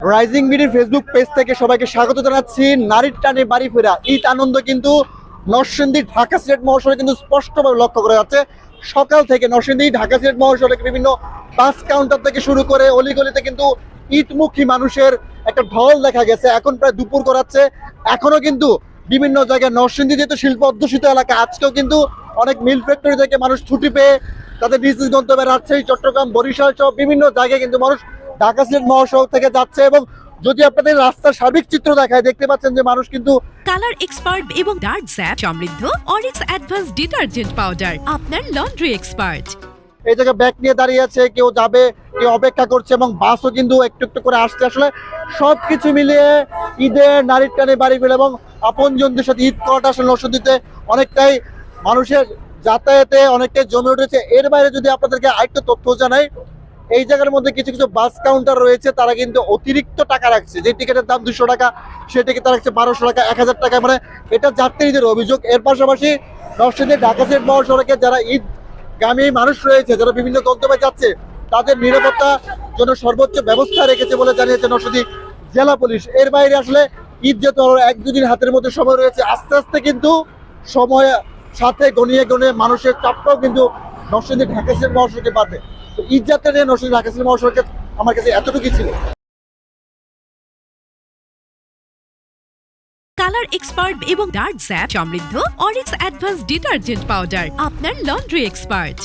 Rising বিডির Facebook page থেকে সবাইকে স্বাগত জানাচ্ছি। নারীর টানে বাড়ি ফেরা ঈদ আনন্দ কিন্তু নরসিংদী ঢাকা সিলেট মহাসড়কে কিন্তু স্পষ্টভাবে লক্ষ্য করা যাচ্ছে। সকাল থেকে নরসিংদী ঢাকা সিলেট মহাসড়কে বিভিন্ন বাস কাউন্টার থেকে শুরু করে অলিগলিতে কিন্তু ঈদমুখী মানুষের একটা ঢল দেখা গেছে। এখন প্রায় দুপুর গড়াচ্ছে, এখনো কিন্তু বিভিন্ন জায়গায় নরসিংদী যেহেতু শিল্প অধ্যুষিত এলাকা, আজকেও কিন্তু অনেক মিল ফ্যাক্টরি থেকে মানুষ ছুটি পেয়ে তাদের নিজ নিজ গন্তব্যে রাজশাহী, চট্টগ্রাম, বরিশাল সহ বিভিন্ন জায়গায় কিন্তু মানুষ ঢাকা সিলেট মহাসড়ক থেকে যাচ্ছে। এবং যদি আপনাদের রাস্তার সার্বিক চিত্র দেখায়, দেখতে পাচ্ছেন যে মানুষ কিন্তু কালার এক্সপার্ট এবং ডার্ক স্যাপ সমৃদ্ধ অরিক্স অ্যাডভান্স ডিটারজেন্ট পাউডার আপনার লন্ড্রি এক্সপার্ট। এই জায়গায় ব্যাগ নিয়ে দাঁড়িয়ে আছে, কেউ যাবে, কেউ অপেক্ষা করছে এবং বাসও কিন্তু একটু একটু করে আসছে। আসলে সবকিছু মিলিয়ে ঈদের নারীর টানে বাড়ি ফেলে এবং আপনজনদের সাথে ঈদ করাটা আসলে নরসিংদীতে অনেকটাই মানুষের যাতায়াতে অনেকটাই জমে উঠেছে। এর বাইরে যদি আপনাদেরকে আরেকটু তথ্য জানাই, এই জায়গার মধ্যে কিছু কিছু বাস কাউন্টার রয়েছে, তারা কিন্তু অতিরিক্ত টাকা রাখছে। যে টিকিটের দাম 200 টাকা, সেই টিকিট তারা রাখছে 1200 টাকা, 1000 টাকা, মানে এটা যাত্রীদের অভিযোগ। এর পাশাপাশি নরসিংদী ঢাকা সিলেট মহাসড়কে যারা ঈদগামী মানুষ রয়েছে, যারা বিভিন্ন গন্তব্যে যাচ্ছে, তাদের নিরাপত্তার জন্য সর্বোচ্চ ব্যবস্থা রেখেছে বলে জানিয়েছে নরসিংদী জেলা পুলিশ। এর বাইরে আসলে ঈদ যেহেতু এক দুদিন হাতের মধ্যে সময় রয়েছে, আস্তে আস্তে কিন্তু সময় সাথে গনিয়ে গনিয়ে মানুষের চাপটাও কিন্তু নরসিংদী ঢাকা সিলেট মহাসড়কে বাড়বে। তো ঈদ যাত্রা নিয়ে নরসিংদী ঢাকা সিলেট মহাসড়কে আমার কাছে এতটুকুই ছিল। কালার এক্সপার্ট এবং ডার্ক স্যাপ সমৃদ্ধ অরিক্স অ্যাডভান্স ডিটারজেন্ট পাউডার আপনার লন্ড্রি এক্সপার্ট।